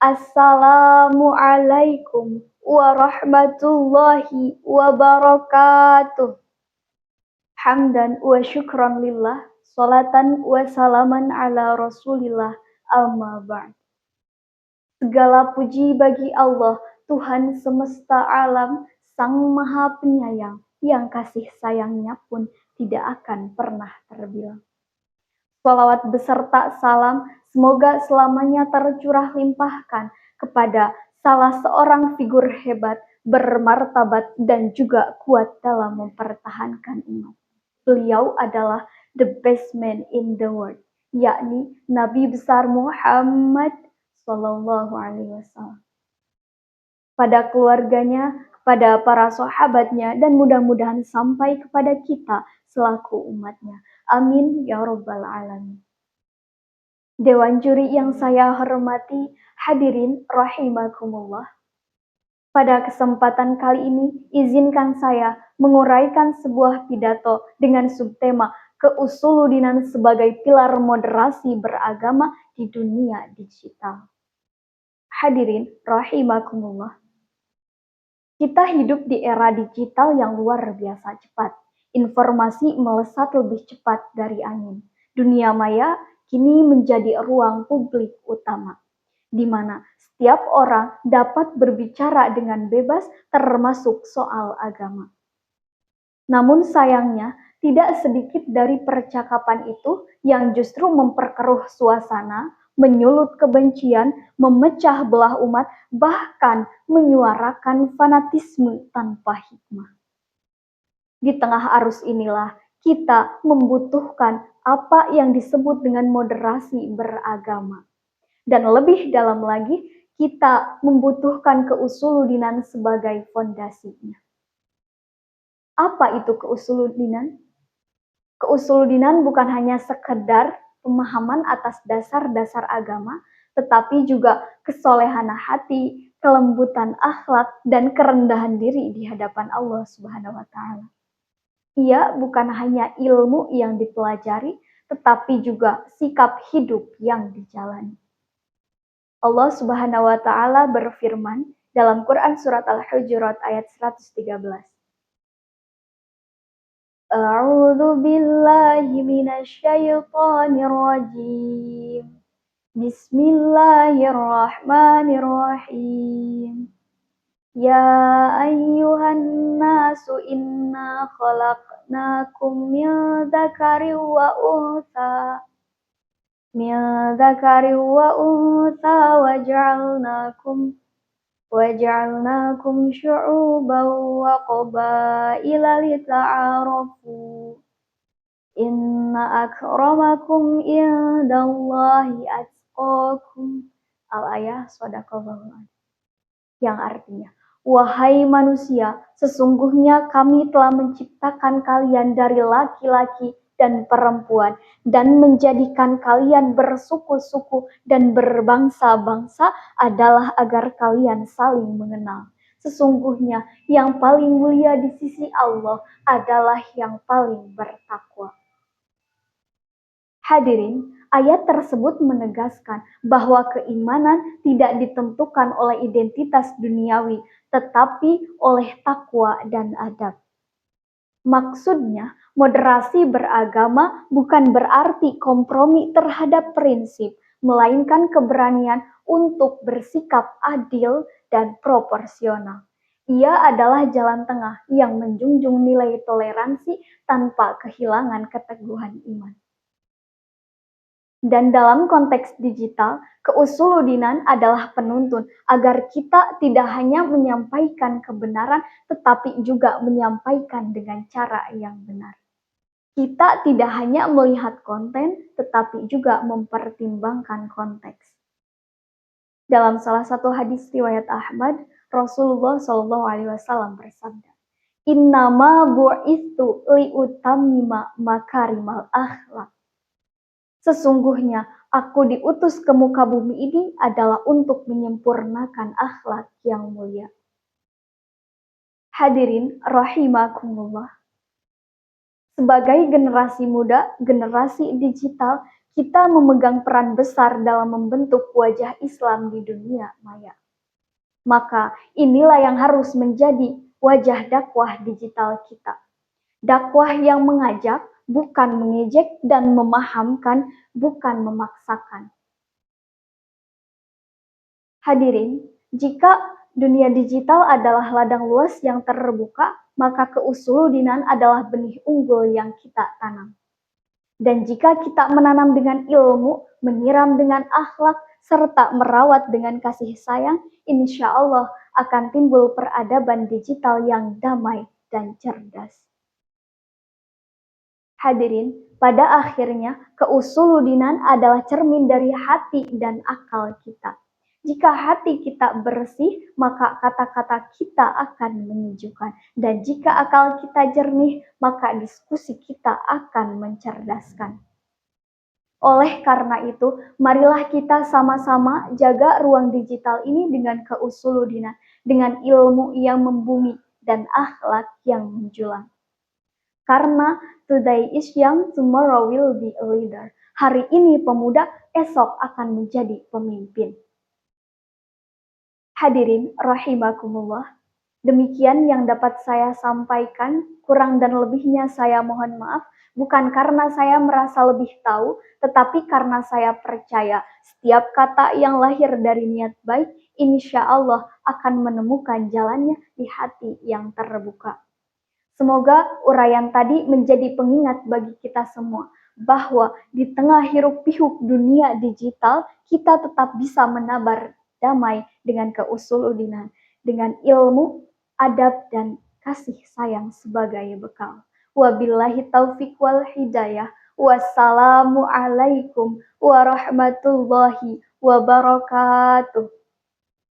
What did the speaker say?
Assalamualaikum warahmatullahi wabarakatuh. Hamdan wa syukran lillah, salatan wa salaman ala rasulillah, amma ba'd. Segala puji bagi Allah, Tuhan semesta alam, Sang Maha Penyayang, yang kasih sayangnya pun tidak akan pernah terbilang. Shalawat beserta salam semoga selamanya tercurah limpahkan kepada salah seorang figur hebat, bermartabat dan juga kuat dalam mempertahankan umat. Beliau adalah the best man in the world, yakni Nabi besar Muhammad Sallallahu Alaihi Wasallam. Pada keluarganya, kepada para sahabatnya, dan mudah-mudahan sampai kepada kita selaku umatnya. Amin ya Rabbal Alamin. Dewan juri yang saya hormati, hadirin rahimakumullah. Pada kesempatan kali ini, izinkan saya menguraikan sebuah pidato dengan subtema keusuludinan sebagai pilar moderasi beragama di dunia digital. Hadirin rahimakumullah. Kita hidup di era digital yang luar biasa cepat. Informasi melesat lebih cepat dari angin. Dunia maya kini menjadi ruang publik utama, di mana setiap orang dapat berbicara dengan bebas termasuk soal agama. Namun sayangnya, tidak sedikit dari percakapan itu yang justru memperkeruh suasana, menyulut kebencian, memecah belah umat, bahkan menyuarakan fanatisme tanpa hikmah. Di tengah arus inilah kita membutuhkan apa yang disebut dengan moderasi beragama. Dan lebih dalam lagi, kita membutuhkan keusuludinan sebagai fondasinya. Apa itu keusuludinan? Keusuludinan bukan hanya sekedar pemahaman atas dasar-dasar agama, tetapi juga kesolehan hati, kelembutan akhlak, dan kerendahan diri di hadapan Allah Subhanahu wa Ta'ala. Ia bukan hanya ilmu yang dipelajari, tetapi juga sikap hidup yang dijalani. Allah Subhanahu wa Ta'ala berfirman dalam Quran surat Al-Hujurat ayat 113. A'udzu billahi minasy syaithanir rajim. Bismillahirrahmanirrahim. Ya ayyuhan nasu inna khalaqnakum min dzakarin wa untha وجعلناكم شعوبا وقبائل لتعارفوا إن أكرمكم عند الله أتقاكم. Al-ayah Shadaqallahu. Yang artinya, wahai manusia, sesungguhnya kami telah menciptakan kalian dari laki-laki dan perempuan, dan menjadikan kalian bersuku-suku dan berbangsa-bangsa adalah agar kalian saling mengenal. Sesungguhnya yang paling mulia di sisi Allah adalah yang paling bertakwa. Hadirin, ayat tersebut menegaskan bahwa keimanan tidak ditentukan oleh identitas duniawi, tetapi oleh takwa dan adab. Maksudnya, moderasi beragama bukan berarti kompromi terhadap prinsip, melainkan keberanian untuk bersikap adil dan proporsional. Ia adalah jalan tengah yang menjunjung nilai toleransi tanpa kehilangan keteguhan iman. Dan dalam konteks digital, keusuludinan adalah penuntun agar kita tidak hanya menyampaikan kebenaran, tetapi juga menyampaikan dengan cara yang benar. Kita tidak hanya melihat konten, tetapi juga mempertimbangkan konteks. Dalam salah satu hadis riwayat Ahmad, Rasulullah SAW bersabda, "Innama bu'itsu liutammima makarimal akhlak." Sesungguhnya aku diutus ke muka bumi ini adalah untuk menyempurnakan akhlak yang mulia. Hadirin rahimakumullah. Sebagai generasi muda, generasi digital, kita memegang peran besar dalam membentuk wajah Islam di dunia maya. Maka inilah yang harus menjadi wajah dakwah digital kita. Dakwah yang mengajak, bukan mengejek, dan memahamkan, bukan memaksakan. Hadirin, jika dunia digital adalah ladang luas yang terbuka, maka keusuludinan adalah benih unggul yang kita tanam. Dan jika kita menanam dengan ilmu, menyiram dengan akhlak, serta merawat dengan kasih sayang, insya Allah akan timbul peradaban digital yang damai dan cerdas. Hadirin, pada akhirnya keusuludinan adalah cermin dari hati dan akal kita. Jika hati kita bersih, maka kata-kata kita akan menyejukkan. Dan jika akal kita jernih, maka diskusi kita akan mencerdaskan. Oleh karena itu, marilah kita sama-sama jaga ruang digital ini dengan keusuludinan, dengan ilmu yang membumi dan akhlak yang menjulang. Karena today is young, tomorrow will be a leader. Hari ini pemuda, esok akan menjadi pemimpin. Hadirin rahimakumullah, demikian yang dapat saya sampaikan, kurang dan lebihnya saya mohon maaf, bukan karena saya merasa lebih tahu, tetapi karena saya percaya setiap kata yang lahir dari niat baik, insya Allah akan menemukan jalannya di hati yang terbuka. Semoga uraian tadi menjadi pengingat bagi kita semua, bahwa di tengah hiruk-pikuk dunia digital, kita tetap bisa menabar damai dengan keusuludinan, dengan ilmu, adab, dan kasih sayang sebagai bekal. Wabillahi taufiq wal hidayah. Wassalamualaikum warahmatullahi wabarakatuh.